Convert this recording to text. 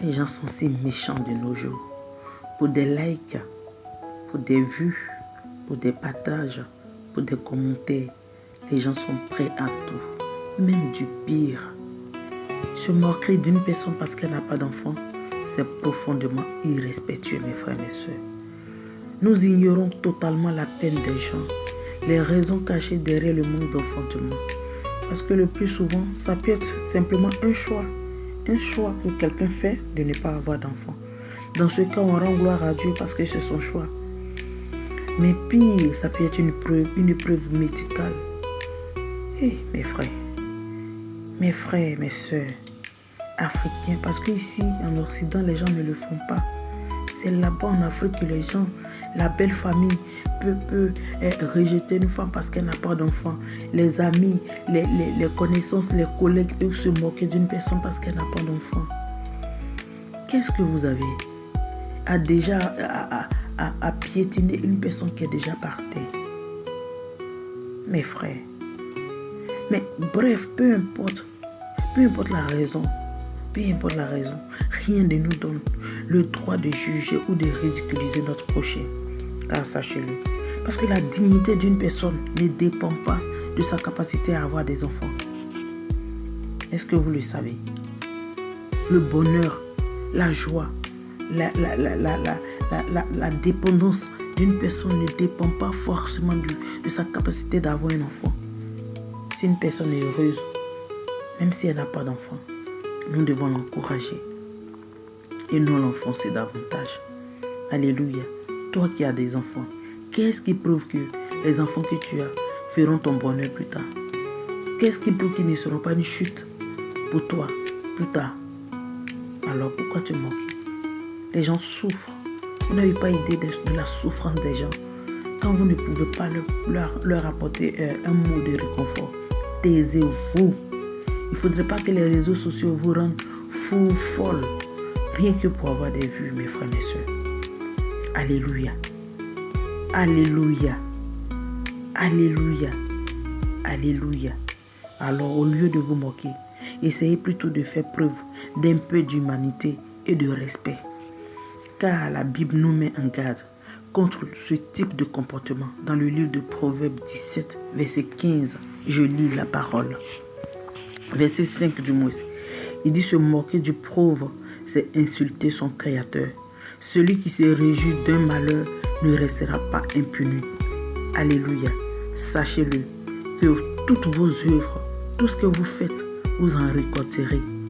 Les gens sont si méchants de nos jours. Pour des likes, pour des vues, pour des partages, pour des commentaires, les gens sont prêts à tout, même du pire. Se moquer d'une personne parce qu'elle n'a pas d'enfant, c'est profondément irrespectueux, mes frères et mes soeurs. Nous ignorons totalement la peine des gens, les raisons cachées derrière le manque d'enfantement. Parce que le plus souvent, ça peut être simplement un choix que quelqu'un fait de ne pas avoir d'enfant. Dans ce cas, on rend gloire à Dieu parce que c'est son choix. Mais pire, ça peut être une épreuve médicale. Mes frères, mes soeurs, africains, parce qu'ici, en Occident, les gens ne le font pas. C'est là-bas en Afrique que les gens, la belle famille peut rejeter une femme parce qu'elle n'a pas d'enfant. Les amis, les connaissances, les collègues peuvent se moquer d'une personne parce qu'elle n'a pas d'enfant. Qu'est-ce que vous avez à piétiner une personne qui est déjà par terre? Mes frères. Mais bref, peu importe la raison, rien ne nous donne le droit de juger ou de ridiculiser notre prochain. Car sachez-le, parce que la dignité d'une personne ne dépend pas de sa capacité à avoir des enfants. Est-ce que vous le savez? Le bonheur, la joie, la dépendance d'une personne ne dépend pas forcément de sa capacité d'avoir un enfant. Si une personne est heureuse, même si elle n'a pas d'enfant, nous devons l'encourager et non l'enfoncer davantage. Alléluia. Toi qui as des enfants, qu'est-ce qui prouve que les enfants que tu as feront ton bonheur plus tard? Qu'est-ce qui prouve qu'ils ne seront pas une chute pour toi plus tard? Alors pourquoi te moquer? Les gens souffrent. Vous n'avez pas idée de la souffrance des gens. Quand vous ne pouvez pas leur apporter un mot de réconfort, taisez-vous. Il ne faudrait pas que les réseaux sociaux vous rendent fou, folle, rien que pour avoir des vues, mes frères et mes soeurs. Alléluia. Alléluia. Alléluia. Alléluia. Alors, au lieu de vous moquer, essayez plutôt de faire preuve d'un peu d'humanité et de respect. Car la Bible nous met en garde contre ce type de comportement. Dans le livre de Proverbes 17, verset 15, je lis la parole. Verset 5 du moins. Il dit: se moquer du pauvre, c'est insulter son Créateur. Celui qui se réjouit d'un malheur ne restera pas impuni. Alléluia. Sachez-le, que toutes vos œuvres, tout ce que vous faites, vous en récolterez